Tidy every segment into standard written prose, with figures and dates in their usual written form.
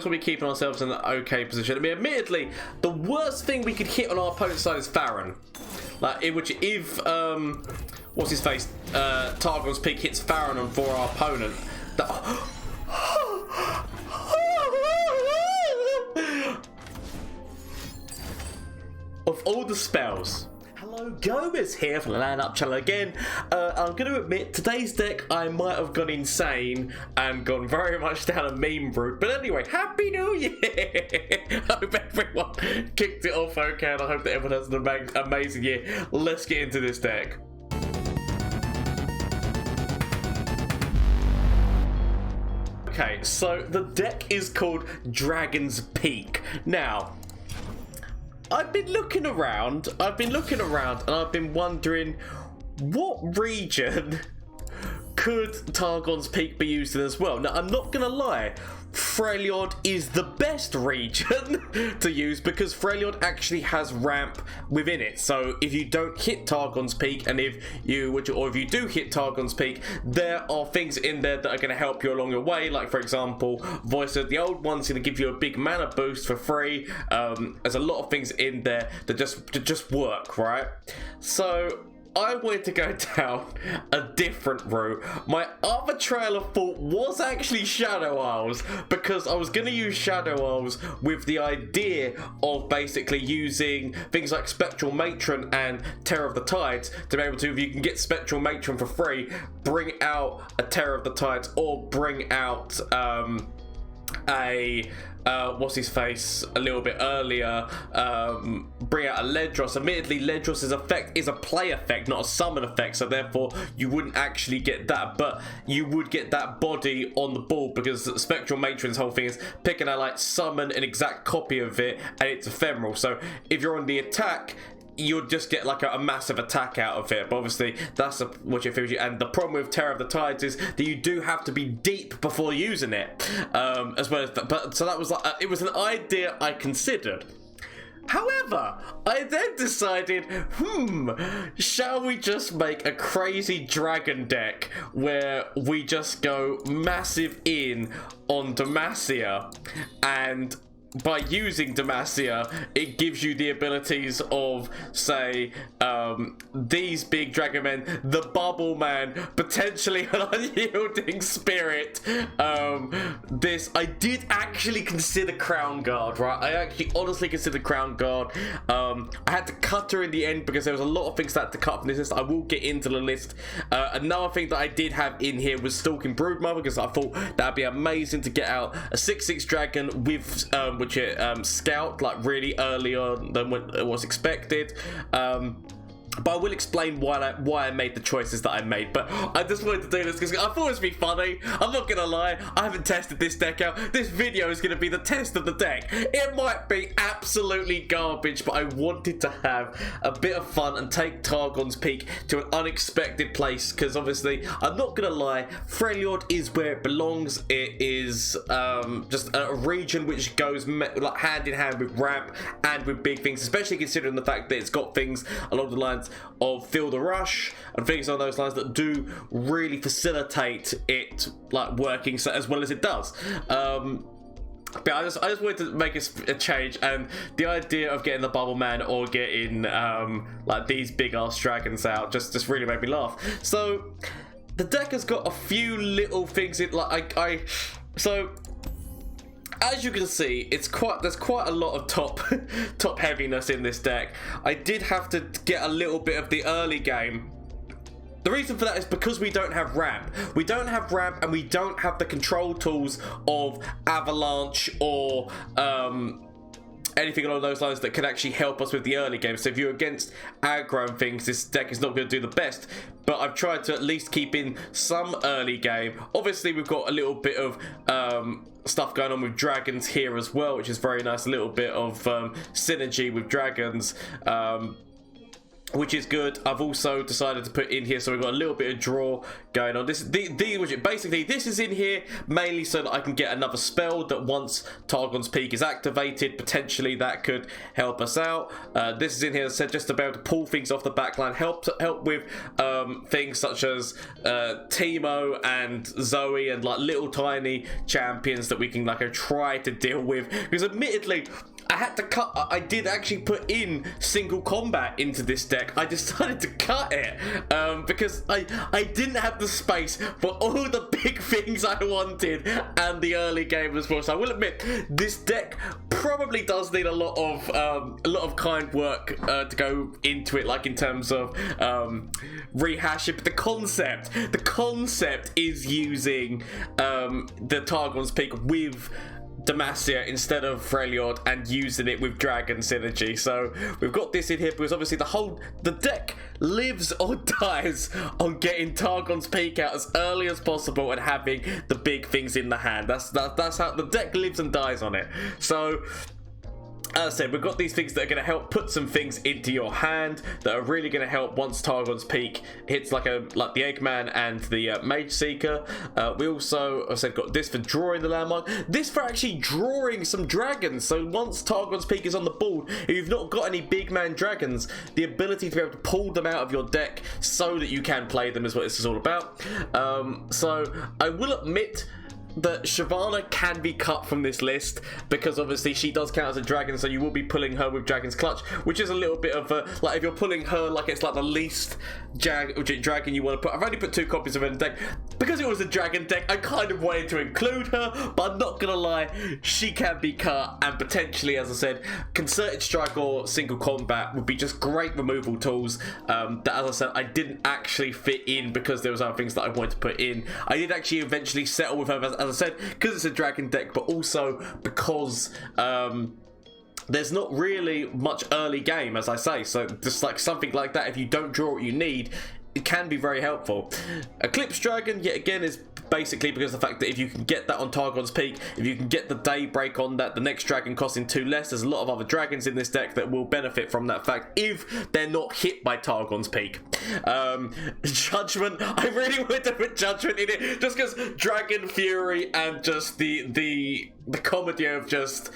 we'll be keeping ourselves in an okay position. I mean, admittedly, the worst thing we could hit on our opponent's side is Farron. Like, if what's his face? Targon's Peak hits Farron on for our opponent. Of all the spells. Hello, Gomez here from the LAN Up channel again. I'm going to admit, today's deck I might have gone insane and gone very much down a meme route. But anyway, Happy New Year! I hope everyone kicked it off okay, and I hope that everyone has an amazing year. Let's get into this deck. Okay, so the deck is called Dragon's Peak. Now, I've been looking around and I've been wondering what region could Targon's Peak be used in as well. Now, I'm not gonna lie, Freljord is the best region to use because Freljord actually has ramp within it. So if you don't hit Targon's Peak, and if you do hit Targon's Peak, there are things in there that are going to help you along your way. Like, for example, Voice of the Old One's going to give you a big mana boost for free. There's a lot of things in there that just work, right? So I wanted to go down a different route. My other trail of thought was actually Shadow Isles, because I was going to use Shadow Isles with the idea of basically using things like Spectral Matron and Terror of the Tides to be able to, if you can get Spectral Matron for free, bring out a Terror of the Tides, or bring out what's his face a little bit earlier, bring out a Ledros. Admittedly, Ledros's effect is a play effect, not a summon effect, so therefore you wouldn't actually get that, but you would get that body on the board, because Spectral Matron's whole thing is picking a summon an exact copy of it, and it's ephemeral. So if you're on the attack, you'll just get a massive attack out of it. But obviously that's what you're finishing. And the problem with Terror of the Tides is that you do have to be deep before using it, as well as that. But so that was it was an idea I considered. However, I then decided, shall we just make a crazy dragon deck where we just go massive in on Demacia, and by using Demacia, it gives you the abilities of, say, these big dragon men, the Bubble Man, potentially an Unyielding Spirit. I did actually consider Crown Guard, right? I actually honestly considered Crown Guard. I had to cut her in the end because there was a lot of things that I had to cut from this list. I will get into the list. Another thing that I did have in here was Stalking Broodmother, because I thought that'd be amazing to get out a 6/6 dragon with which it scout really early on than what was expected. But I will explain why I made the choices that I made. But I just wanted to do this because I thought it would be funny. I'm not gonna lie, I haven't tested this deck out. This video is gonna be the test of the deck. It might be absolutely garbage, but I wanted to have a bit of fun and take Targon's Peak to an unexpected place, because obviously, I'm not gonna lie, Freljord is where it belongs. It is just a region which goes hand in hand with ramp and with big things, especially considering the fact that it's got things along the lines of Feel the Rush and things on those lines that do really facilitate it working as well as it does. But I just wanted to make a change, and the idea of getting the Bubble Man or getting these big ass dragons out just really made me laugh. So the deck has got a few little things in so as you can see, there's quite a lot of top heaviness in this deck. I did have to get a little bit of the early game. The reason for that is because we don't have ramp. We don't have ramp, and we don't have the control tools of Avalanche or anything along those lines that can actually help us with the early game. So if you're against aggro and things, this deck is not going to do the best. But I've tried to at least keep in some early game. Obviously, we've got a little bit of stuff going on with dragons here as well, which is very nice. A little bit of synergy with dragons. which is good. I've also decided to put in here, so we've got a little bit of draw going on. Basically, this is in here mainly so that I can get another spell that once Targon's Peak is activated, potentially that could help us out. This is in here, as I said, just to be able to pull things off the backline, help with things such as Teemo and Zoe and like little tiny champions that we can like try to deal with. Because admittedly, I did actually put in single combat into this deck. I decided to cut it because I didn't have the space for all the big things I wanted and the early game as well. So I will admit, this deck probably does need a lot of kind work to go into it, like in terms of rehashing. But the concept is using the Targon's Peak with Demacia instead of Freljord and using it with Dragon synergy. So we've got this in here because obviously the deck lives or dies on getting Targon's Peak out as early as possible and having the big things in the hand. That's how the deck lives and dies on it. So as I said, we've got these things that are going to help put some things into your hand that are really going to help once Targon's Peak hits, like the Eggman and the Mage Seeker. We also, as I said, got this for drawing the landmark. This for actually drawing some dragons. So once Targon's Peak is on the board, if you've not got any big man dragons, the ability to be able to pull them out of your deck so that you can play them is what this is all about. So I will admit that Shyvana can be cut from this list because obviously she does count as a dragon, so you will be pulling her with Dragon's Clutch, which is a little bit of a, like, if you're pulling her like it's like the least dragon you want to put. I've only put 2 copies of her in the deck because it was a dragon deck. I kind of wanted to include her, but I'm not gonna lie, she can be cut, and potentially, as I said, Concerted Strike or Single Combat would be just great removal tools that, as I said, I didn't actually fit in because there was other things that I wanted to put in. I did actually eventually settle with her, as I said, because it's a dragon deck, but also because there's not really much early game, as I say. So just like something like that, if you don't draw what you need, it can be very helpful. Eclipse Dragon, yet again, is basically because of the fact that if you can get that on Targon's Peak, if you can get the Daybreak on that, the next dragon costing 2 less, there's a lot of other dragons in this deck that will benefit from that fact if they're not hit by Targon's Peak. Judgment, I really wanted to put Judgment in it just because Dragon Fury and just the comedy of just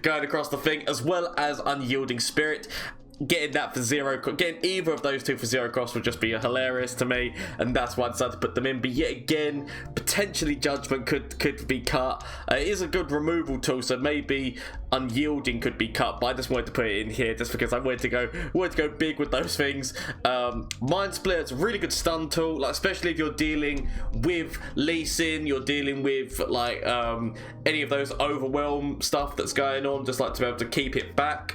going across the thing, as well as Unyielding Spirit. Getting that for 0, getting either of those 2 for 0 cost would just be hilarious to me, and that's why I decided to put them in. But yet again, potentially Judgment could be cut. It is a good removal tool, so maybe Unyielding could be cut, but I just wanted to put it in here just because I wanted to go big with those things. Mind Splitter's a really good stun tool, like especially if you're dealing with Lee Sin, you're dealing with like any of those overwhelm stuff that's going on, just like to be able to keep it back.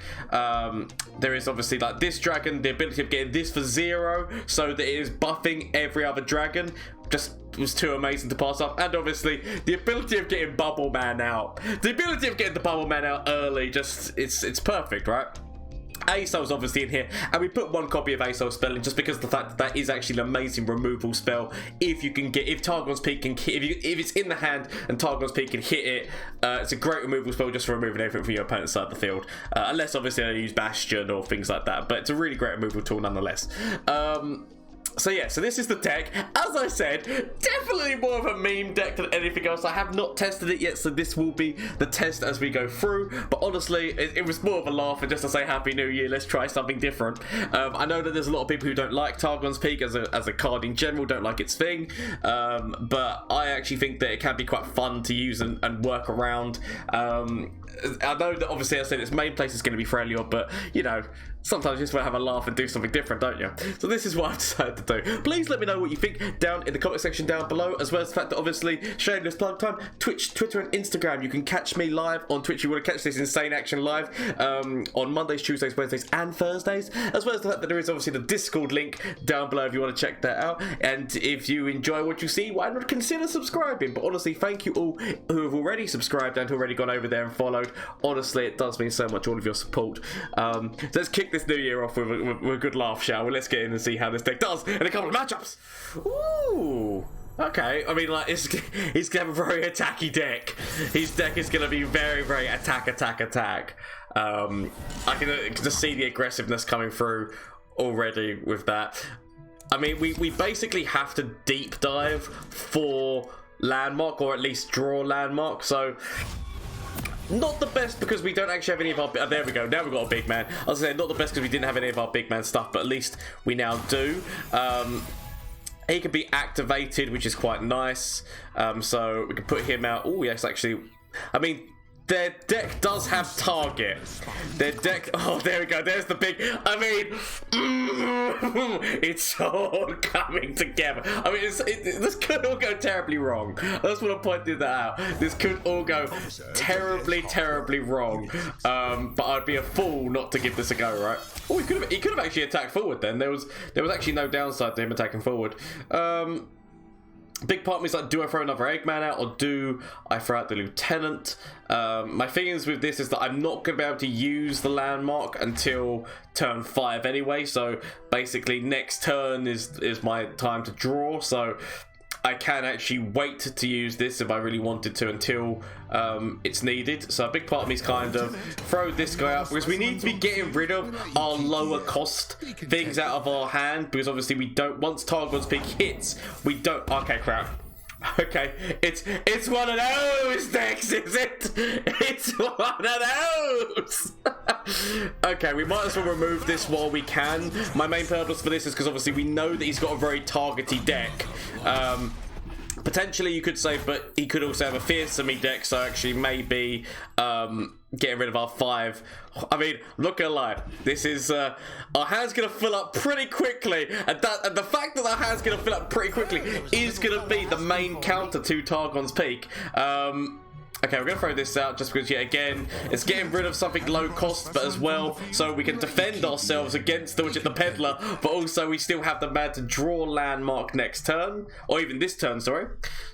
There is obviously like this dragon, the ability of getting this for 0 so that it is buffing every other dragon, just was too amazing to pass up. And obviously the ability of getting Bubble Man out, the ability of getting the Bubble Man out early, just it's perfect, right? Aesol's obviously in here, and we put 1 copy of Aesol spell in just because of the fact that is actually an amazing removal spell. If you can get, if Targon's Peak can hit, if it's in the hand and Targon's Peak can hit it, it's a great removal spell just for removing everything from your opponent's side of the field. Unless obviously I use Bastion or things like that, but it's a really great removal tool nonetheless. So yeah, so this is the deck. As I said, definitely more of a meme deck than anything else. I have not tested it yet, so this will be the test as we go through. But honestly, it was more of a laugh and just to say Happy New Year, let's try something different. I know that there's a lot of people who don't like Targon's Peak as a card in general, don't like its thing. But I actually think that it can be quite fun to use and work around. I know that obviously I said its main place is going to be Freljord, but you know, sometimes you just want to have a laugh and do something different, don't you? So this is what I've decided to do. Please let me know what you think down in the comment section down below, as well as the fact that obviously shameless plug time, Twitch, Twitter and Instagram. You can catch me live on Twitch. You want to catch this insane action live on Mondays, Tuesdays, Wednesdays and Thursdays, as well as the fact that there is obviously the Discord link down below if you want to check that out. And if you enjoy what you see, why not consider subscribing? But honestly, thank you all who have already subscribed and who already gone over there and followed. Honestly, it does mean so much, all of your support. So let's kick this new year off with a good laugh, shall we? Let's get in and see how this deck does in a couple of matchups. Ooh, okay. I mean, like, he's gonna have a very attacky deck. His deck is gonna be very, very attack. I can just see the aggressiveness coming through already with that. I mean, we basically have to deep dive for landmark, or at least draw landmark, so not the best because we don't actually have any of our... there we go, now we've got a big man. I was saying not the best because we didn't have any of our big man stuff, but at least we now do. He can be activated, which is quite nice. So we can put him out. Oh, yes, actually. I mean, their deck does have target. Their deck... Oh, there we go. There's the big... I mean... it's all coming together. I mean, this could all go terribly wrong. I just want to point that out. This could all go terribly, terribly wrong. But I'd be a fool not to give this a go, right? Oh, he could have actually attacked forward then. There was actually no downside to him attacking forward. Big part of me is like, do I throw another Eggman out or do I throw out the Lieutenant? My feelings with this is that I'm not going to be able to use the landmark until turn 5 anyway. So basically next turn is my time to draw. So I can actually wait to use this if I really wanted to until it's needed. So a big part of me is kind of throw this guy out because we need to be getting rid of our lower cost things out of our hand, because obviously we don't, once Targon's Peak hits, we don't... Okay, crap. Okay, it's one of those decks, is it? It's one of those. Okay, we might as well remove this while we can. My main purpose for this is because obviously we know that he's got a very targety deck. Potentially you could say, but he could also have a fearsome deck, so actually maybe getting rid of our 5. I mean, I'm not gonna lie, this is our hand's gonna fill up pretty quickly, and the fact that our hand's gonna fill up pretty quickly is gonna be the main counter to Targon's Peak. Okay, we're going to throw this out just because, yet again, it's getting rid of something low cost, but as well, so we can defend ourselves against the Peddler, but also we still have the man to draw landmark next turn, or even this turn, sorry.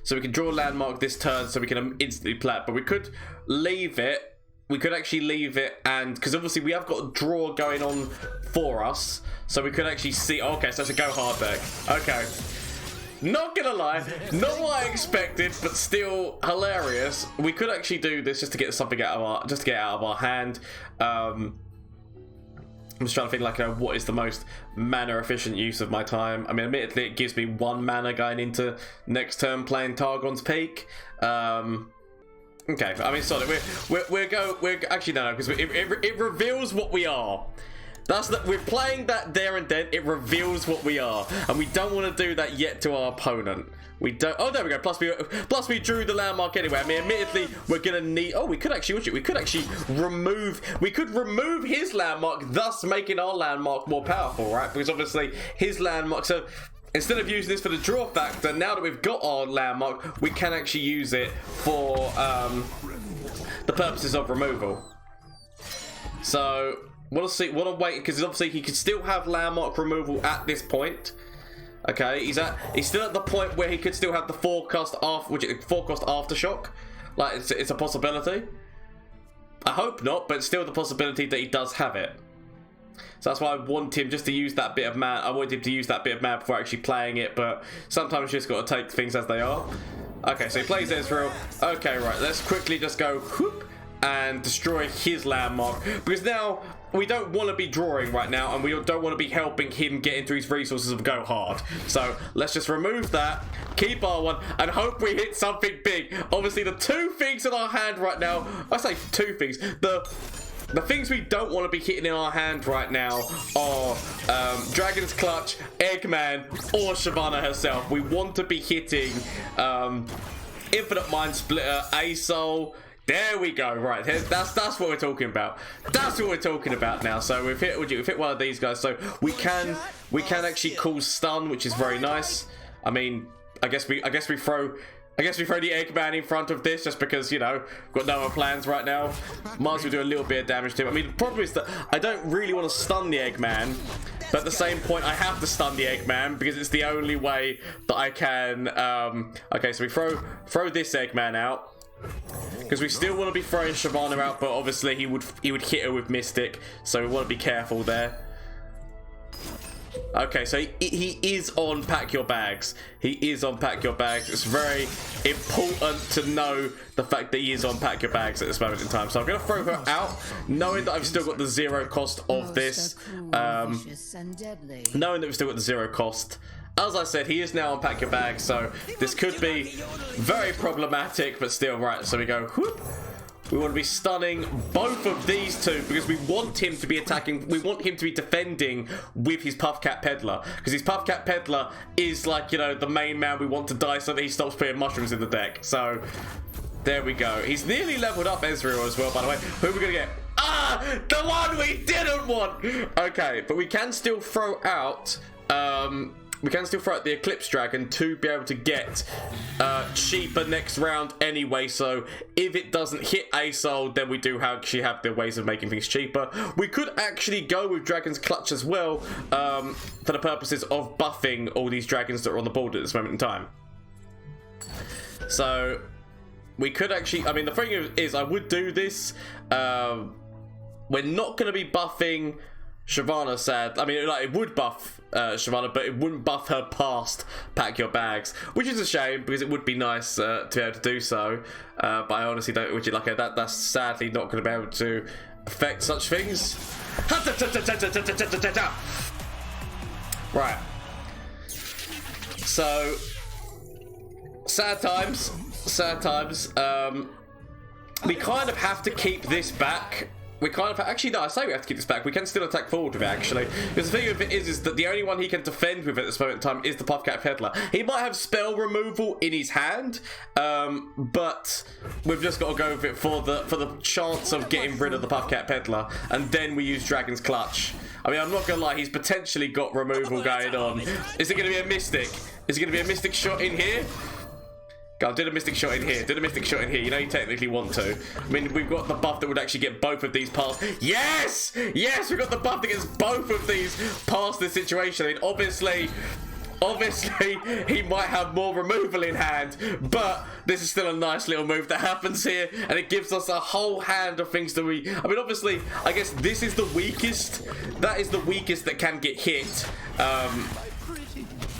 So we can draw landmark this turn, so we can instantly plat, but we could leave it. We could actually leave it, and because obviously we have got a draw going on for us, so we could actually see... Okay, so it's a go hard deck. Okay. Not gonna lie, not what I expected, but still hilarious. We could actually do this just to get something out of our hand. I'm just trying to think, like, what is the most mana efficient use of my time. I mean, admittedly, it gives me 1 mana going into next turn playing Targon's Peak. Okay, I mean, sorry, we're actually no, because it reveals what we are. That's that we're playing that there and then. It reveals what we are, and we don't want to do that yet to our opponent. We don't. Oh, there we go. Plus we drew the landmark anyway. I mean, admittedly, we're gonna need. Oh, we could actually. We could actually remove. We could remove his landmark, thus making our landmark more powerful, right? Because obviously his landmark. So instead of using this for the draw factor, now that we've got our landmark, we can actually use it for the purposes of removal. So. Want to wait, because obviously he could still have landmark removal at this point. Okay, he's still at the point where he could still have the forecast aftershock. Like, it's a possibility. I hope not, but it's still the possibility that he does have it. So that's why I want him just to use that bit of mana. I want him to use that bit of mana before actually playing it, but sometimes you just got to take things as they are. Okay, so he plays Ezreal. Okay, right, let's quickly just go whoop and destroy his landmark, because now we don't want to be drawing right now, and we don't want to be helping him get into his resources and go hard. So let's just remove that, keep our 1, and hope we hit something big. Obviously, the 2 things in our hand right now, I say 2 things, the things we don't want to be hitting in our hand right now are Dragon's Clutch, Eggman, or Shyvana herself. We want to be hitting Infinite Mind Splitter, A-Soul. There we go. Right, that's what we're talking about. That's what we're talking about now. So we've hit one of these guys. So we can actually cause stun, which is very nice. I mean, I guess we throw the Eggman in front of this just because, you know, we've got no other plans right now. Might as well do a little bit of damage to him. I mean, the problem is that I don't really want to stun the Eggman, but at the same point, I have to stun the Eggman because it's the only way that I can. Okay, so we throw this Eggman out. Because we still want to be throwing Shyvana out, but obviously he would hit her with Mystic, so we want to be careful there. Okay, so he is on Pack Your Bags. He is on Pack Your Bags. It's very important to know the fact that he is on Pack Your Bags at this moment in time. So I'm going to throw her out, knowing that I've still got the 0 cost of this. Knowing that we've still got the 0 cost. As I said, he is now on Pack Your Bags, so this could be very problematic, but still, right, so we go, whoop. We want to be stunning both of these two because we want him to be attacking. We want him to be defending with his Puffcat Peddler because his Puffcat Peddler is like, you know, the main man we want to die so that he stops putting mushrooms in the deck. So there we go. He's nearly leveled up Ezreal as well, by the way. Who are we going to get? Ah, the one we didn't want. Okay, but we can still throw out... we can still throw out the Eclipse Dragon to be able to get cheaper next round anyway. So if it doesn't hit ASOL, then we do actually have the ways of making things cheaper. We could actually go with Dragon's Clutch as well for the purposes of buffing all these dragons that are on the board at this moment in time. So we could actually, I mean, the thing is I would do this. We're not going to be buffing Shyvana, sad. I mean, like, it would buff Shyvana, but it wouldn't buff her past Pack Your Bags, which is a shame because it would be nice to be able to do so. But I honestly don't. Would you like that? That's sadly not going to be able to affect such things. Right. So sad times. Sad times. We kind of have to keep this back. We kind of actually no, I say we have to keep this back. We can still attack forward with it actually. Because the thing of it is that the only one he can defend with at this moment in time is the Puffcat Peddler. He might have spell removal in his hand, but we've just got to go with it for the chance of getting rid of the Puffcat Peddler, and then we use Dragon's Clutch. I mean, I'm not gonna lie, he's potentially got removal going on. Is it gonna be a Mystic? Is it gonna be a Mystic shot in here? I did a Mystic shot in here. Did a Mystic shot in here. You know you technically want to. I mean, we've got the buff that would actually get both of these past. Yes! Yes, we've got the buff that gets both of these past this situation. I mean, obviously, he might have more removal in hand, but this is still a nice little move that happens here, and it gives us a whole hand of things that we... I mean, obviously, I guess this is the weakest. That is the weakest that can get hit.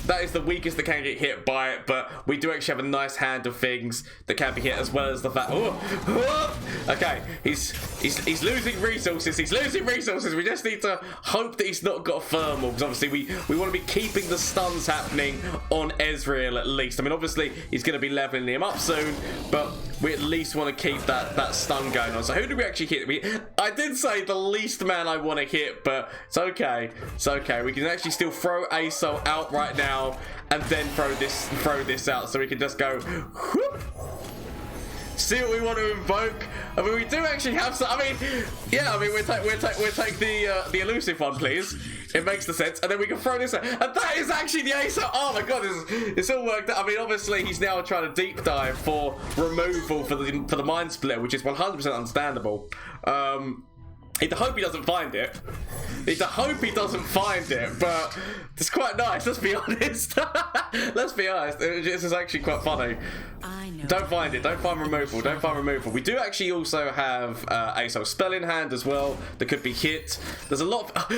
That is the weakest that can get hit by it, but we do actually have a nice hand of things that can be hit, as well as the fact... Okay, he's losing resources. He's losing resources. We just need to hope that he's not got thermal, because obviously we want to be keeping the stuns happening on Ezreal at least. I mean, obviously he's going to be leveling him up soon, but we at least want to keep that stun going on. So who did we actually hit? I did say the least man I want to hit, but it's okay. It's okay. We can actually still throw ASO out right now, and then throw this out, so we can just go whoop, see what we want to invoke. I mean, we do actually have some. I mean, yeah. I mean, we'll take the elusive one, please. It makes the sense, and then we can throw this out, and that is actually the ASO. Oh my god, it's all worked out. I mean, obviously he's now trying to deep dive for removal for the Mind Split, which is 100% understandable. I hope he doesn't find it. I hope he doesn't find it, but it's quite nice, let's be honest. Let's be honest, this is actually quite funny. Don't find it, don't find removal, don't find removal. We do actually also have ASO spell in hand as well that could be hit. There's a lot of...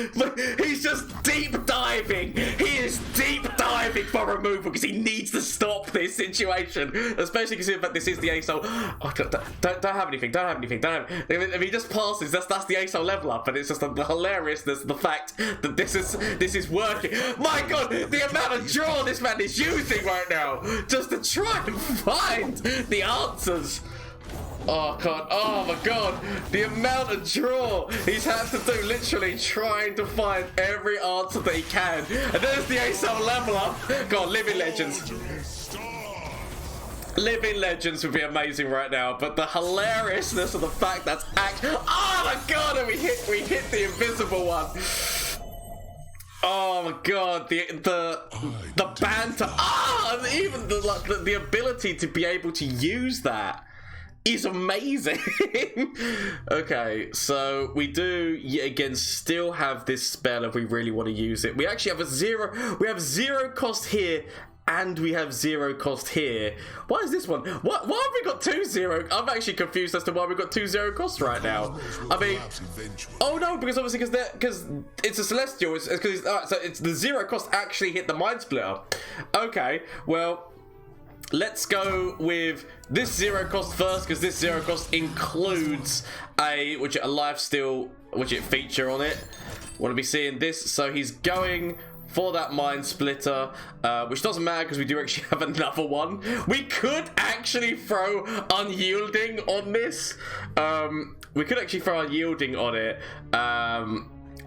He's just deep diving. He is deep diving for removal because he needs to stop this situation. Especially considering that this is the ASO... Oh, don't have anything, don't have anything, don't have... If he just passes, that's the ASO level up, and it's just the hilariousness of the fact that this is working. My god, the amount of draw this man is using right now just to try and find the answers. Oh god, oh my god, the amount of draw he's had to do, literally trying to find every answer that he can. And there's the ASO level up. God, Living Legends. Living Legends would be amazing right now, but the hilariousness of the fact that's actually... Oh my god, and we hit the invisible one. Oh my god, the banter. Ah, and even the ability to be able to use that is amazing. Okay, so we do yet again still have this spell if we really want to use it. We actually have we have zero cost here and we have 0 cost here. Why is this one? Why have we got 2 0? I'm actually confused as to why we've got 2 0 costs right now. I mean, oh no, because obviously because it's a Celestial. It's because so it's the 0 cost actually hit the Mind Splitter. Okay, well, let's go with this 0 cost first, because this 0 cost includes a lifesteal feature on it. Want to be seeing this, so he's going for that Mind Splitter, which doesn't matter because we do actually have another one. We could actually throw Unyielding on this. We could actually throw Unyielding on it. A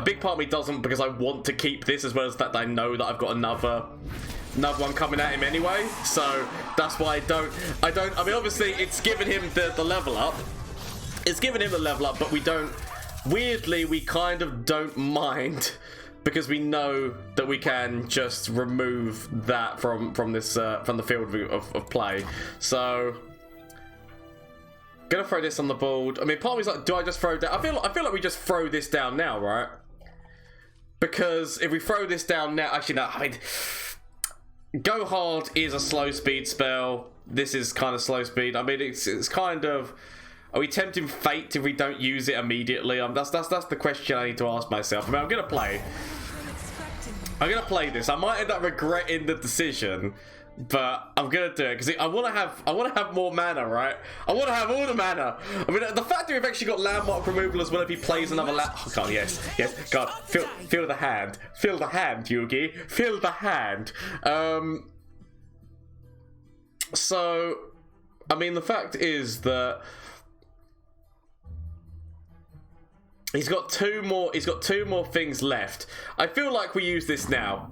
big part of me doesn't, because I want to keep this, as well as that I know that I've got another one coming at him anyway. So that's why I don't. I mean, obviously it's given him the level up. It's given him the level up, but we don't. Weirdly, we kind of don't mind, because we know that we can just remove that from the field of play. So gonna throw this on the board. I mean, part of me's like, do I just throw down? I feel like we just throw this down now, right? Because if we throw this down now, actually no. I mean, Go Hard is a slow speed spell. This is kind of slow speed. I mean, it's kind of. Are we tempting fate if we don't use it immediately? That's the question I need to ask myself. I mean, I'm gonna play this. I might end up regretting the decision, but I'm gonna do it because I want to have more mana, right? I want to have all the mana. I mean, the fact that we've actually got landmark removal as well if he plays another oh god, yes, god, feel the hand, Yugi, feel the hand. So, I mean, the fact is that he's got two more things left. I feel like we use this now.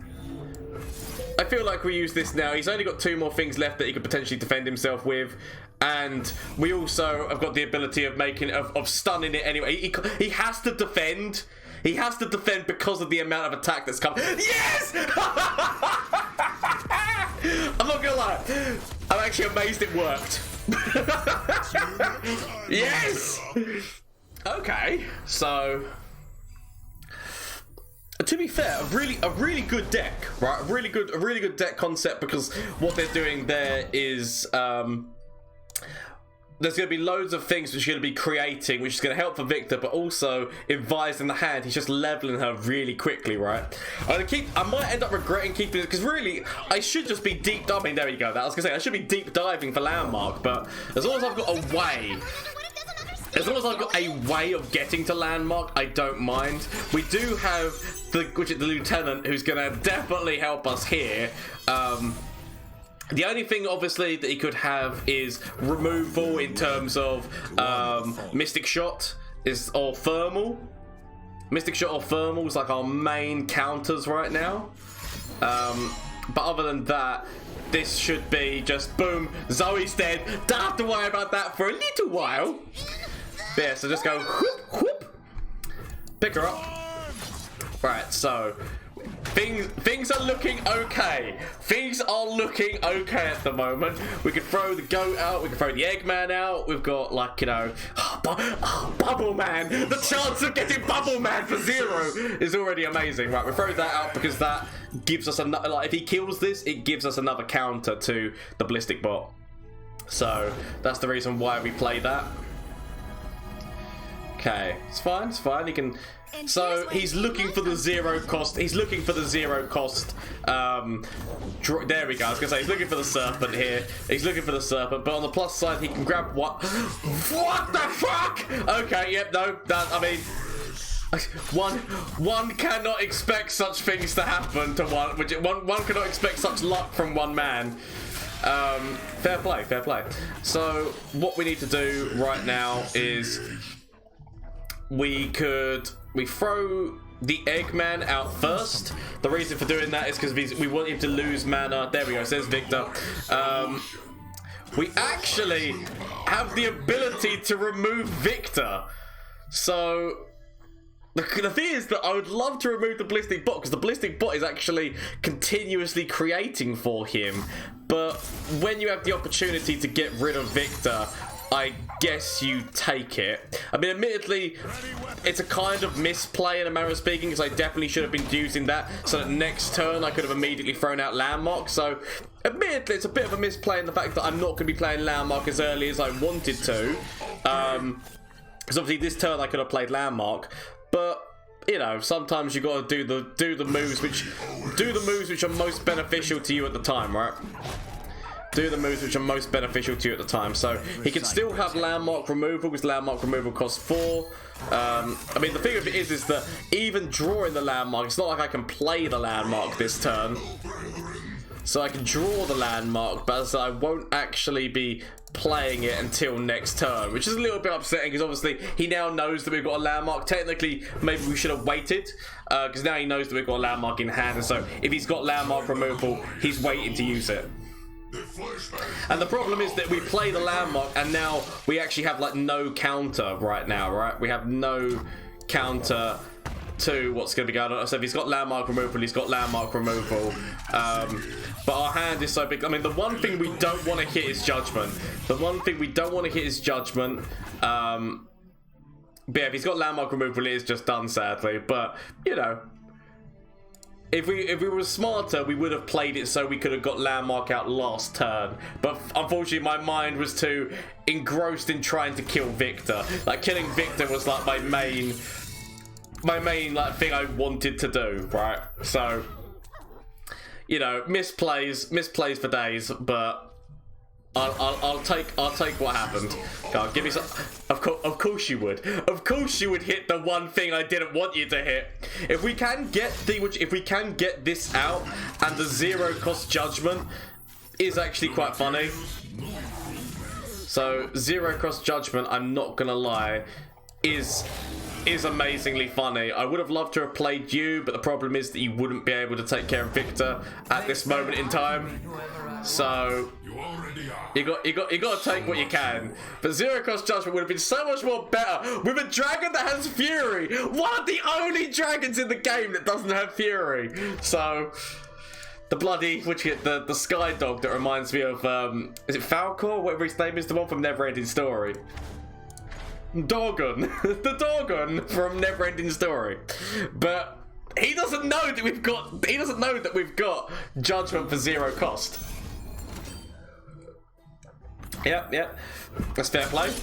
He's only got 2 more things left that he could potentially defend himself with, and we also have got the ability of stunning it anyway. He has to defend. He has to defend because of the amount of attack that's coming. Yes! I'm not gonna lie. I'm actually amazed it worked. Yes! Okay, so to be fair, a really good deck, right? A really good deck concept, because what they're doing there is there's going to be loads of things which are going to be creating, which is going to help for Viktor, but also advising the hand. He's just leveling her really quickly, right? I might end up regretting keeping it, because really, I should just be deep diving. There you go. I was going to say, I should be deep diving for landmark, but as long as I've got a way... As long as I've got a way of getting to landmark, I don't mind. We do have the lieutenant, who's going to definitely help us here. The only thing, obviously, that he could have is removal in terms of Mystic Shot or Thermal. Mystic Shot or Thermal is like our main counters right now. But other than that, this should be just boom, Zoe's dead. Don't have to worry about that for a little while. Yeah, so just go whoop, whoop. Pick her up. Right, so things are looking okay. Things are looking okay at the moment. We can throw the goat out, we can throw the Eggman out. We've got, like, you know, Bubble Man. The chance of getting Bubble Man for 0 is already amazing. Right, we throw that out because that gives us another, like, if he kills this, it gives us another counter to the Ballistic Bot. So that's the reason why we play that. Okay, it's fine, He can. So he's looking for the 0 cost. He's looking for the 0 cost. There we go. I was gonna say he's looking for the serpent here. He's looking for the serpent, but on the plus side, he can grab what? What the fuck? Okay, yep, no, that. I mean, one cannot expect such things to happen to one. One cannot expect such luck from one man. Fair play. So what we need to do right now is we throw the Eggman out first. The reason for doing that is because we want him to lose mana. There we go, says Viktor. We actually have the ability to remove Viktor. So the thing is that I would love to remove the Ballistic Bot, because the Ballistic Bot is actually continuously creating for him. But when you have the opportunity to get rid of Viktor, I guess you take it. I mean, admittedly, it's a kind of misplay in a manner of speaking, because I definitely should have been using that so that next turn I could have immediately thrown out Landmark. So, admittedly, it's a bit of a misplay in the fact that I'm not going to be playing Landmark as early as I wanted to. Because obviously this turn I could have played Landmark, but you know, sometimes you got to do the moves which are most beneficial to you at the time, right? Do the moves which are most beneficial to you at the time. So he can still have Landmark removal, because Landmark removal costs 4. I mean, the thing of it is that even drawing the Landmark, it's not like I can play the Landmark this turn. So I can draw the Landmark, but I won't actually be playing it until next turn, which is a little bit upsetting, because obviously he now knows that we've got a Landmark. Technically, maybe we should have waited, because now he knows that we've got a Landmark in hand, and so if he's got Landmark removal, he's waiting to use it. And the problem is that we play the Landmark, and now we actually have like no counter right now, right? We have no counter to what's going to be going on. So if he's got Landmark removal, he's got Landmark removal. But our hand is so big. I mean, the one thing we don't want to hit is Judgment. The one thing we don't want to hit is Judgment. But yeah, if he's got Landmark removal, it is just done, sadly. But, you know, if we were smarter, we would have played it so we could have got Landmark out last turn. But unfortunately, my mind was too engrossed in trying to kill Viktor. Like, killing Viktor was like my main like thing I wanted to do, right? So, you know, misplays for days, but I'll take what happened. God, give me some. Of course you would. Of course you would hit the one thing I didn't want you to hit. If we can get this out, and the 0 cost Judgment is actually quite funny. So 0 cost Judgment, I'm not gonna lie, is amazingly funny. I would have loved to have played you, but the problem is that you wouldn't be able to take care of Viktor at this moment in time. So you got to take what you can. But 0 cost Judgment would have been so much more better with a dragon that has Fury. One of the only dragons in the game that doesn't have Fury. So the bloody, the sky dog that reminds me of is it Falcor, whatever his name is, the one from Neverending Story. Targon, the Targon from Neverending Story. But he doesn't know that we've got Judgment for 0 cost. Yep. That's fair play.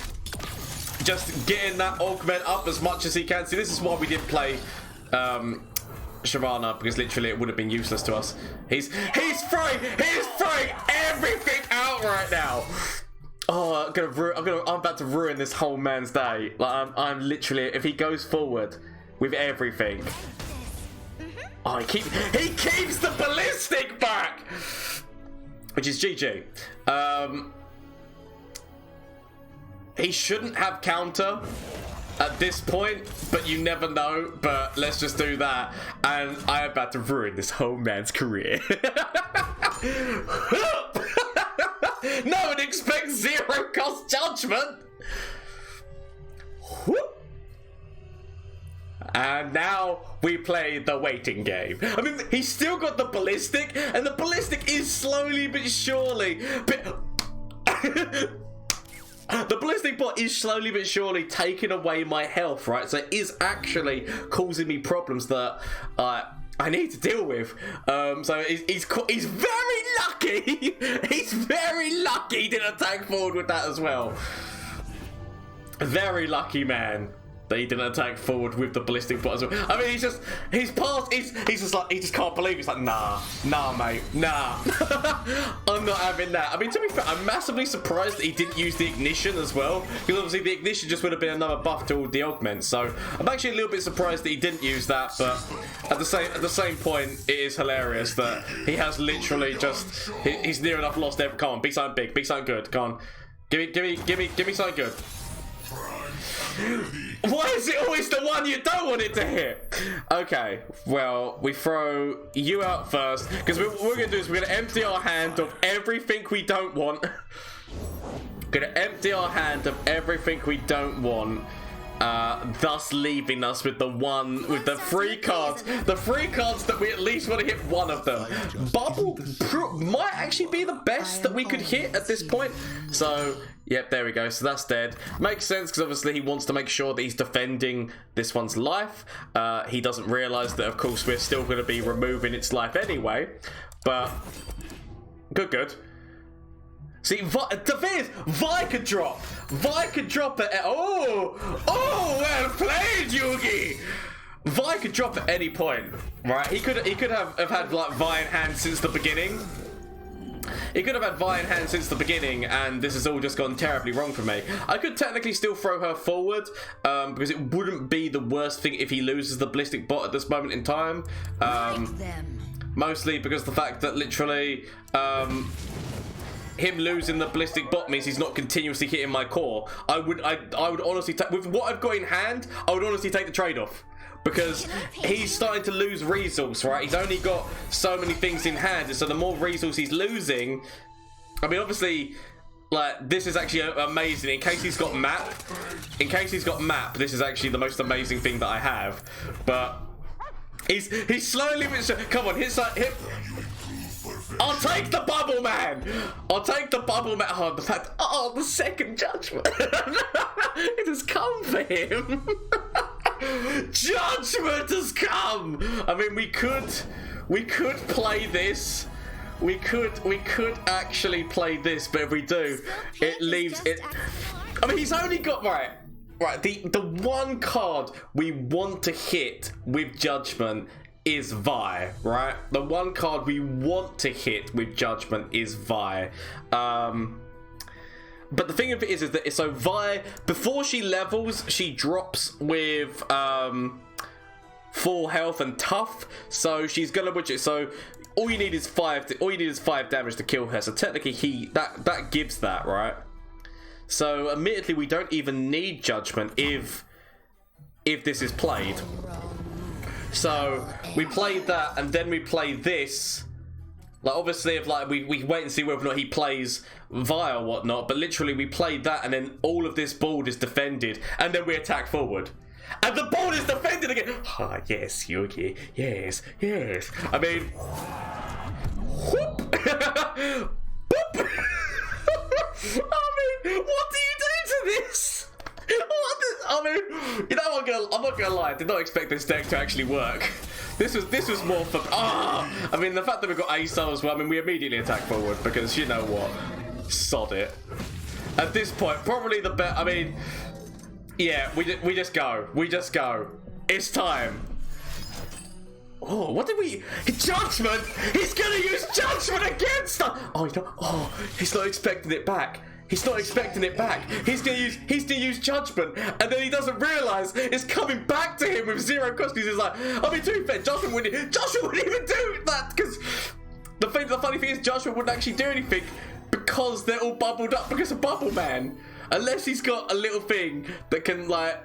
Just getting that augment up as much as he can. See, this is why we didn't play Shyvana, because literally it would have been useless to us. He's throwing everything out right now. Oh, I'm about to ruin this whole man's day. Like, I'm literally, if he goes forward with everything. Oh, he keeps the ballistic back, which is GG. He shouldn't have counter at this point, but you never know. But let's just do that, and I'm about to ruin this whole man's career. No one expects 0 cost Judgment. And now we play the waiting game. I mean, he's still got the ballistic, and the ballistic is slowly but surely. The ballistic bot is slowly but surely taking away my health, right? So it is actually causing me problems that I need to deal with. So he's very lucky. He's very lucky he didn't attack forward with that as well. Very lucky man that he didn't attack forward with the ballistic bot as well. I mean, he's just like, he just can't believe it. He's like, nah, mate, nah. I'm not having that. I mean, to be fair, I'm massively surprised that he didn't use the ignition as well, because obviously the ignition just would have been another buff to all the augments. So I'm actually a little bit surprised that he didn't use that, but at the same point, it is hilarious that he has literally just, he's near enough lost every. Come on, be something big, be something good. Come on, give me something good. Why is it always the one you don't want it to hit? Okay, well, we throw you out first, because what we're going to do is we're going to empty our hand of everything we don't want. We're going to empty our hand of everything we don't want. thus leaving us with the free cards that we at least want to hit one of them. Bubble might actually be the best that we could hit at this point. So yep, there we go. So that's dead. Makes sense, because obviously he wants to make sure that he's defending this one's life. He doesn't realize that, of course, we're still going to be removing its life anyway. But good. See, the thing is, Vi could drop. Vi could drop at... Oh, well played, Yugi. Vi could drop at any point, right? He could have had like Vi in hand since the beginning. He could have had Vi in hand since the beginning, and this has all just gone terribly wrong for me. I could technically still throw her forward, because it wouldn't be the worst thing if he loses the ballistic bot at this moment in time. Mostly because the fact that literally him losing the ballistic bot means he's not continuously hitting my core. I would honestly take, with what I've got in hand, I would honestly take the trade-off. Because he's starting to lose resource, right? He's only got so many things in hand, and so the more resource he's losing, I mean, obviously, like, this is actually amazing. In case he's got map, this is actually the most amazing thing that I have. But he's slowly, come on, hit. I'll take the bubble man. Oh, the fact, the second judgment. It has come for him. Judgment has come. I mean, we could play this. We could actually play this, but if we do, it leaves it. I mean, he's only got right. The one card we want to hit with Judgment is Vi, right? The one card we want to hit with Judgment is Vi. But the thing of it is that so Vi, before she levels, she drops with full health and tough, so she's gonna watch it. So all you need is 5 damage to kill her. So technically that gives that, right? So admittedly, we don't even need Judgment if this is played. So we played that, and then we play this. Like, obviously, if like we wait and see whether or not he plays Vi or whatnot, but literally we played that, and then all of this board is defended, and then we attack forward. And the board is defended again. Ah, yes, Yugi. Yes. I mean, whoop. Boop. I mean, what do you do to this? I mean, you know, I'm not gonna lie. I did not expect this deck to actually work. This was more for. I mean, the fact that we've got ASO as well. I mean, we immediately attack forward because you know what, sod it. At this point, probably the best. I mean, yeah, we just go. It's time. Oh, what did we? Judgment. He's gonna use Judgment against us. Oh, he's not expecting it back. He's gonna use Judgment, and then he doesn't realise it's coming back to him with 0 cost. He's like, I mean, to be fair, Judgment wouldn't even do that, because the funny thing is, Judgment wouldn't actually do anything because they're all bubbled up because of Bubble Man, unless he's got a little thing that can like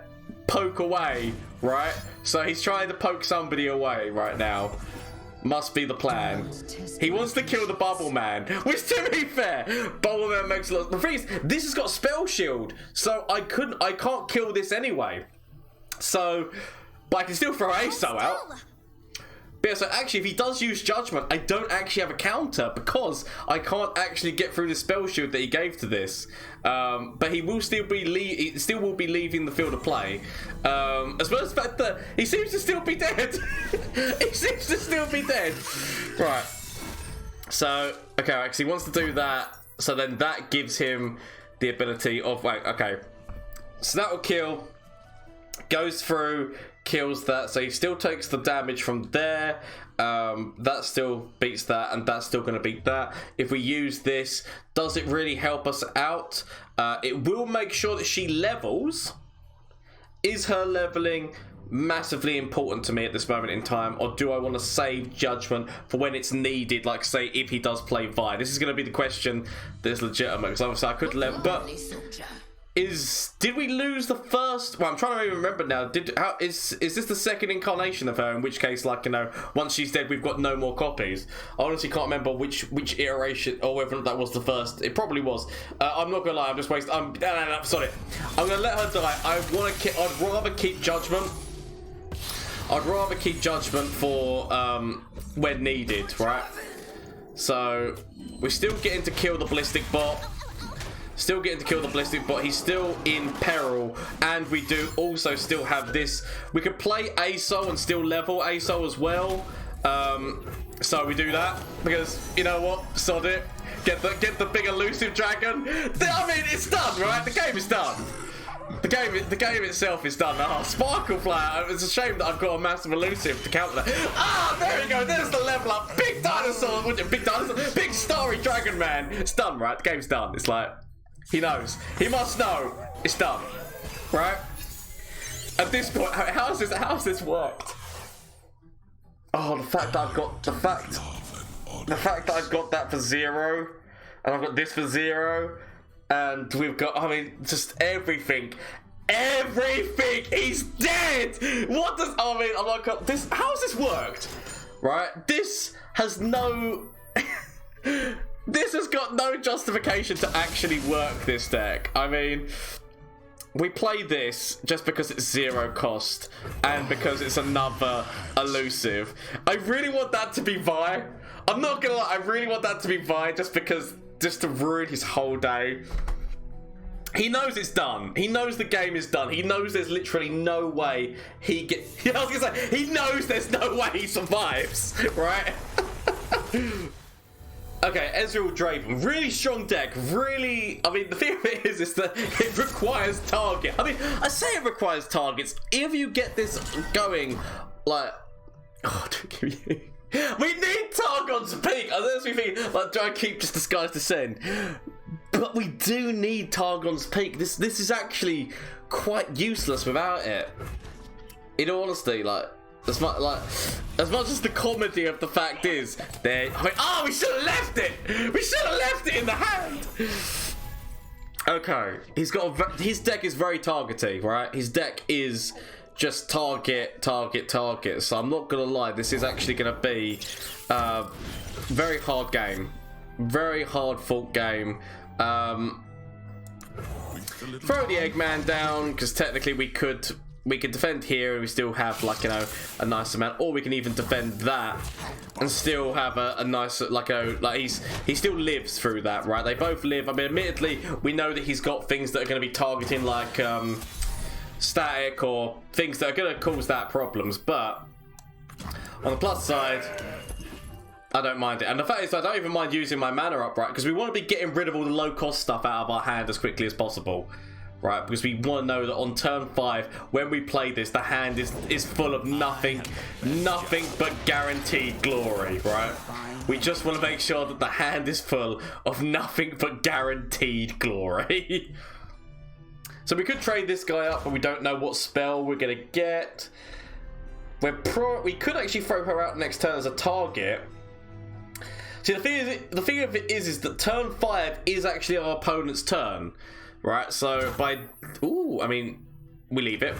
poke away, right? So he's trying to poke somebody away right now. Must be the plan. He wants to kill the Bubble Man, which, to be fair, Bubble Man makes a lot. The thing is, this has got Spell Shield, so I can't kill this anyway. So, but I can still throw ASO out. But yeah, so actually, if he does use Judgment, I don't actually have a counter because I can't actually get through the Spell Shield that he gave to this. But he will still be leaving the field of play. As well as the fact that he seems to still be dead. Right. So, okay, actually, he wants to do that. So then that gives him the ability of, like, okay. So that will kill. Goes through, kills that. So he still takes the damage from there. That still beats that, and that's still going to beat that. If we use this, does it really help us out? It will make sure that she levels. Is her leveling massively important to me at this moment in time, or do I want to save Judgment for when it's needed, like say if he does play Vi? This is going to be the question that's legitimate, because obviously I could level, but Did we lose the first? Well, I'm trying to even remember now. Is this the second incarnation of her? In which case, like, you know, once she's dead, we've got no more copies. I honestly can't remember which iteration or whether that was the first. It probably was. I'm not gonna lie. I'm just wasting. No, sorry. I'm gonna let her die. I'd rather keep Judgment. I'd rather keep Judgment for when needed, right? So we're still getting to kill the ballistic bot. Still getting to kill the ballistic bot. He's still in peril, and we do also still have this. We could play ASO and still level ASO as well. So we do that because you know what? Sod it. Get the big elusive dragon. I mean, it's done, right? The game is done. The game itself is done. Oh, Sparkle Flower. It's a shame that I've got a massive elusive to counter that. Ah, there we go. There's the level up. Big dinosaur. Big dinosaur. Big starry dragon man. It's done, right? The game's done. It's like. He knows. He must know. It's done. Right? At this point, how's this worked? Oh, the fact that I've got that for 0, and I've got this for 0, and we've got, I mean, just everything. Everything! He's dead! What does, I mean, I'm like, this, how's this worked? Right? This has no... This has got no justification to actually work this deck. I mean, we play this just because it's 0 cost and because it's another elusive. I really want that to be Vi. I'm not gonna lie, I really want that to be Vi just to ruin his whole day. He knows it's done. He knows the game is done. He knows there's literally no way he gets... I was gonna say, he knows there's no way he survives, right? Okay, Ezreal Draven, really strong deck, really, I mean, the thing of it is that it requires target. I mean, I say it requires targets. If you get this going, like, oh, don't give me... We need Targon's peak. I was actually thinking, like, do I keep just Disguise Descend? But we do need Targon's peak. This is actually quite useless without it. In all honesty, like... As much as the comedy of the fact is, I mean, oh, we should have left it. We should have left it in the hand. Okay, his deck is very targety, right? His deck is just target. So I'm not gonna lie, this is actually gonna be a very hard game, very hard fought game. Throw the Eggman down because technically we could defend here and we still have, like, you know, a nice amount, or we can even defend that and still have a nice, he still lives through that, right? They both live. I mean, admittedly, we know that he's got things that are going to be targeting, like static or things that are going to cause that problems, but on the plus side, I don't mind it. And the fact is, I don't even mind using my mana up, right? Because we want to be getting rid of all the low cost stuff out of our hand as quickly as possible. Right, because we want to know that on turn 5, when we play this, the hand is full of nothing but guaranteed glory, right? We just want to make sure that the hand is full of nothing but guaranteed glory. So we could trade this guy up, but we don't know what spell we're going to get. We could actually throw her out next turn as a target. See, the thing of it is that turn 5 is actually our opponent's turn. Right, so I mean, we leave it.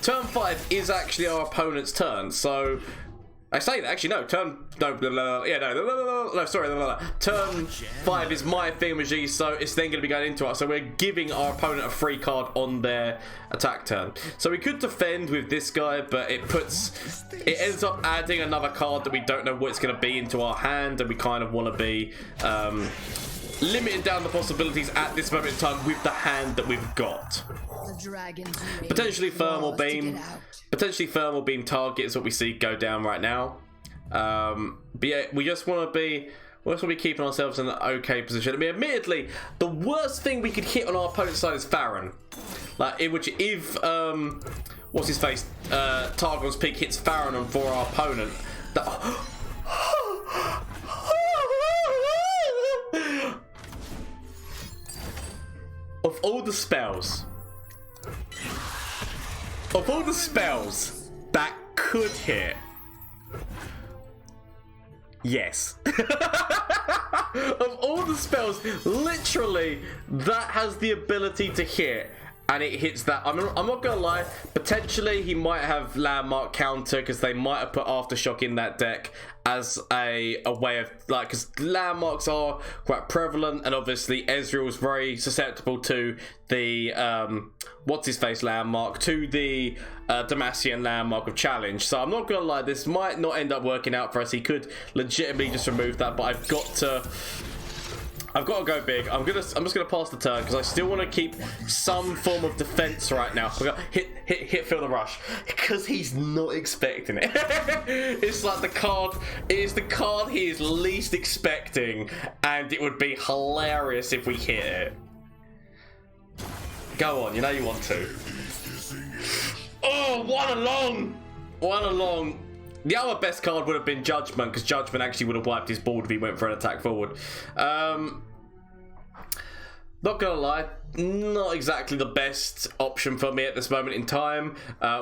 Turn 5 is actually our opponent's turn, so I say that, actually, no, turn 5 is my thingamajig, so it's then going to be going into us, so we're giving our opponent a free card on their attack turn. So we could defend with this guy, but it ends up adding another card that we don't know what it's going to be into our hand, and we kind of want to be, limiting down the possibilities at this moment in time with the hand that we've got. Potentially Thermal Beam. Potentially Thermal Beam target is what we see go down right now. But yeah, we just want to be keeping ourselves in an okay position. I mean, admittedly, the worst thing we could hit on our opponent's side is Farron. Like, if what's his face? Targon's Peak hits Farron and for our opponent. Of all the spells that could hit, yes. Of all the spells, literally, that has the ability to hit. And it hits that. I'm not gonna lie. Potentially, he might have landmark counter because they might have put aftershock in that deck as a way of like, because landmarks are quite prevalent, and obviously Ezreal is very susceptible to the what's his face landmark, to the Demacia landmark of challenge. So I'm not gonna lie. This might not end up working out for us. He could legitimately just remove that, but I've got to go big. I'm just gonna pass the turn because I still want to keep some form of defense right now. We got hit feel the rush because he's not expecting it. It's like the card. It is the card he is least expecting, and it would be hilarious if we hit it. Go on, you know you want to. Oh, one along. The other best card would have been Judgment, because Judgment actually would have wiped his board if he went for an attack forward. Not gonna lie, not exactly the best option for me at this moment in time.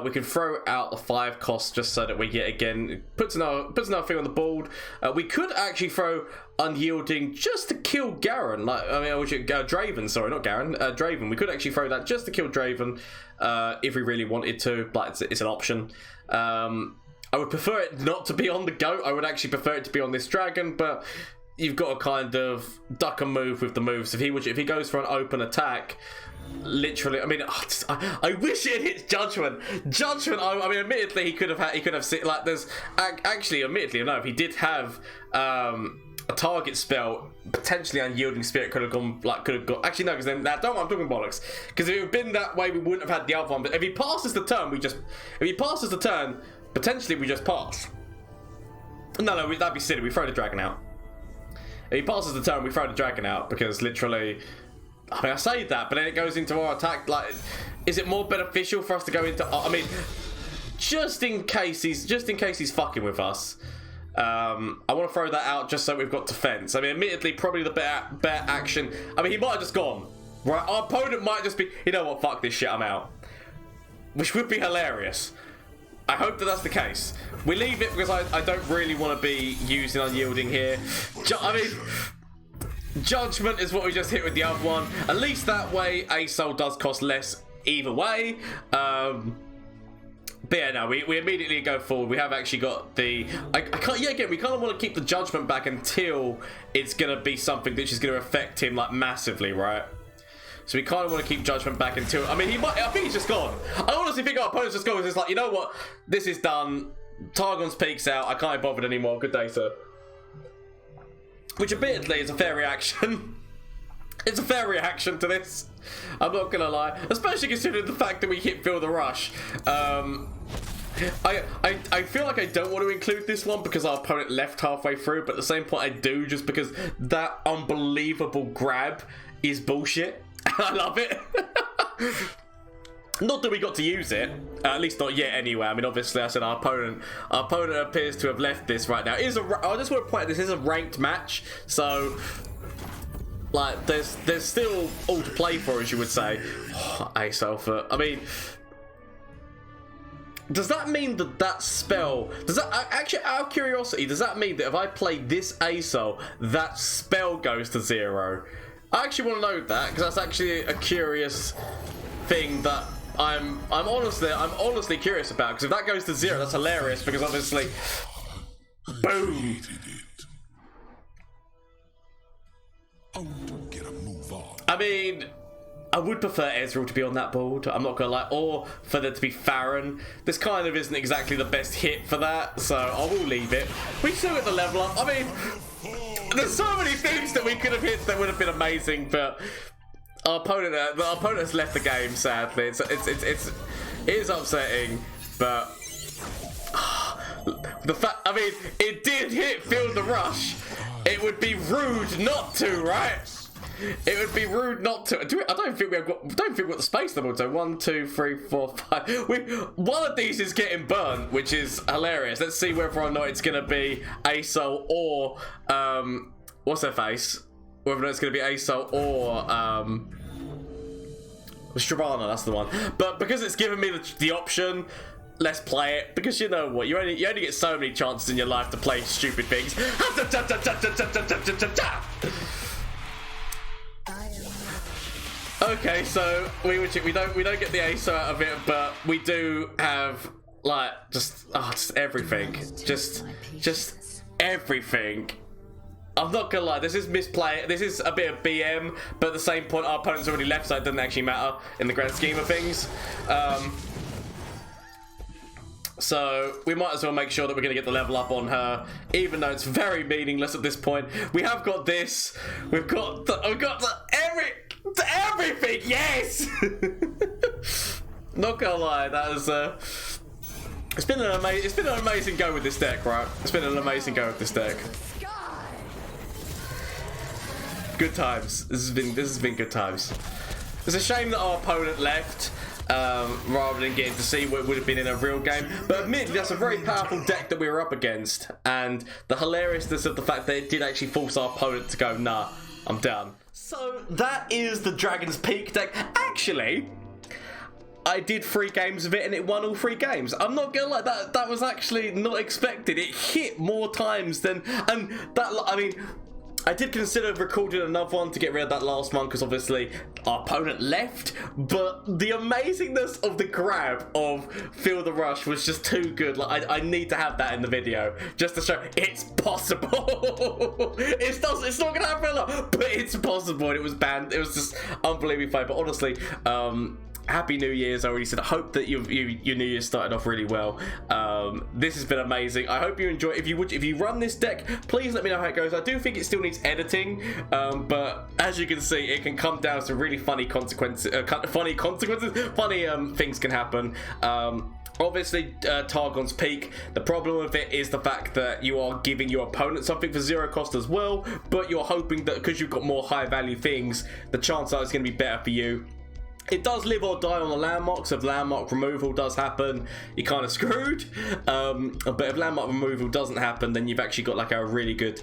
We can throw out the 5 cost just so that we get, again, puts another thing on the board. We could actually throw Unyielding just to kill Garen. Draven, sorry, not Garen, Draven. We could actually throw that just to kill Draven if we really wanted to, but it's an option. I would prefer it not to be on the goat. I would actually prefer it to be on this dragon, but you've got to kind of duck and move with the moves. If he goes for an open attack, literally, I mean, I wish it hits Judgment. I mean, admittedly, he could have like, there's actually, admittedly, no, if he did have a target spell, potentially Unyielding Spirit could have gone. Actually, no, because then I'm talking bollocks. Because if it had been that way, we wouldn't have had the other one. But if he passes the turn, potentially we just pass. No, that'd be silly. We throw the dragon out. If he passes the turn, we throw the dragon out, because literally, I mean, I say that, but then it goes into our attack. Like, is it more beneficial for us to go into? I mean, just in case he's fucking with us. I want to throw that out just so we've got defense. I mean, admittedly, probably the better action. I mean, he might have just gone. Right, our opponent might just be, you know what, fuck this shit, I'm out. Which would be hilarious. I hope that that's the case. We leave it because I don't really want to be using Unyielding here. I mean, Judgment is what we just hit with the other one. At least that way, a soul does cost less either way. But yeah, no, we immediately go forward. We have actually got the... again, we kind of want to keep the Judgment back until it's going to be something that's just going to affect him, like, massively, right? So we kind of want to keep Judgment back until... I mean, I think he's just gone. I honestly think our opponent's just gone. It's like, you know what? This is done. Targon's peaks out. I can't be bothered anymore. Good day, sir. Which, admittedly, is a fair reaction. It's a fair reaction to this. I'm not going to lie. Especially considering the fact that we hit Feel the Rush. I feel like I don't want to include this one because our opponent left halfway through, but at the same point I do, just because that unbelievable grab is bullshit. I love it. Not that we got to use it, at least not yet anyway. I mean, obviously I said our opponent appears to have left this right now. I just want to point out, this is a ranked match, so like there's still all to play for, as you would say. Ace Alpha. I mean, does that mean that spell, does that actually, out of curiosity, does that mean that if I play this ASO, that spell goes to 0? I actually want to know that, because that's actually a curious thing that I'm honestly curious about, because if that goes to 0, that's hilarious, because obviously, boom. I mean, I would prefer Ezreal to be on that board, I'm not gonna lie, or for there to be Farron. This kind of isn't exactly the best hit for that, so I will leave it. We still get the level up. I mean, there's so many things that we could have hit that would have been amazing, but our opponent has left the game, sadly. It is upsetting, but the fact, I mean, it did hit Feel the Rush. It would be rude not to, right? It would be rude not to. I don't think we've got the space level. So 1, 2, 3, 4, 5. One of these is getting burnt, which is hilarious. Let's see whether or not it's gonna be ASO or what's her face? Whether or not it's gonna be ASO or Shyvana. That's the one. But because it's given me the option, let's play it, because you know what, you only get so many chances in your life to play stupid things. Okay, so we don't get the ASO out of it, but we do have like just everything, just everything. I'm not gonna lie, this is misplay. This is a bit of BM, but at the same point, our opponent's already left, so it doesn't actually matter in the grand scheme of things. So we might as well make sure that we're going to get the level up on her, even though it's very meaningless at this point. We have got this. We've got everything. Yes. Not gonna lie, that was it's been an amazing go with this deck, right? It's been an amazing go with this deck. Good times. This has been good times. It's a shame that our opponent left. Rather than getting to see what it would have been in a real game. But admittedly, that's a very powerful deck that we were up against. And the hilariousness of the fact that it did actually force our opponent to go, nah, I'm done. So that is the Dragon's Peak deck. Actually, I did 3 games of it and it won all 3 games. I'm not gonna lie, that was actually not expected. It hit more times than, and that, I mean, I did consider recording another one to get rid of that last one because obviously our opponent left, but the amazingness of the grab of Feel the Rush was just too good. Like I need to have that in the video just to show it's possible. It's not gonna happen a lot, but it's possible. And it was banned. It was just unbelievably fun. But honestly, Happy New Year's. I already said I hope that your New Year started off really well. This has been amazing. I hope you enjoy. If you run this deck, please let me know how it goes. I do think it still needs editing, but as you can see, it can come down to really funny consequences. Funny things can happen. Obviously, Targon's Peak, the problem with it is the fact that you are giving your opponent something for 0 cost as well, but you're hoping that because you've got more high value things, the chance that it's going to be better for you. It does live or die on the landmark, so if landmark removal does happen, you're kind of screwed. But if landmark removal doesn't happen, then you've actually got like a really good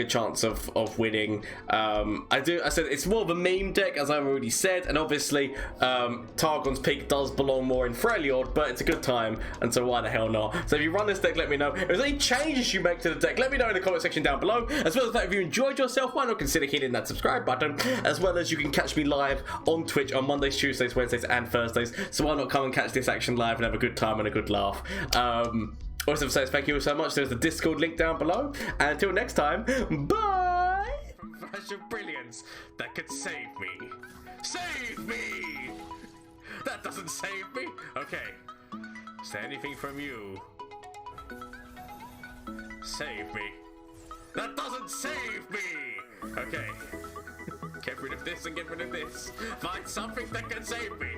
chance of winning. I said it's more of a meme deck, as I've already said, and obviously Targon's Peak does belong more in Freljord, but it's a good time, and so why the hell not? So if you run this deck, let me know. If there's any changes you make to the deck, let me know in the comment section down below. As well as that, if you enjoyed yourself, why not consider hitting that subscribe button? As well as you can catch me live on Twitch on Mondays, Tuesdays, Wednesdays and Thursdays, so why not come and catch this action live and have a good time and a good laugh. Also says thank you so much. There's the Discord link down below, and until next time, bye. Flash of brilliance that could save me. That doesn't save me. Okay, is there anything from you? Save me. That doesn't save me. Okay. Get rid of this and get rid of this. Find something that can save me.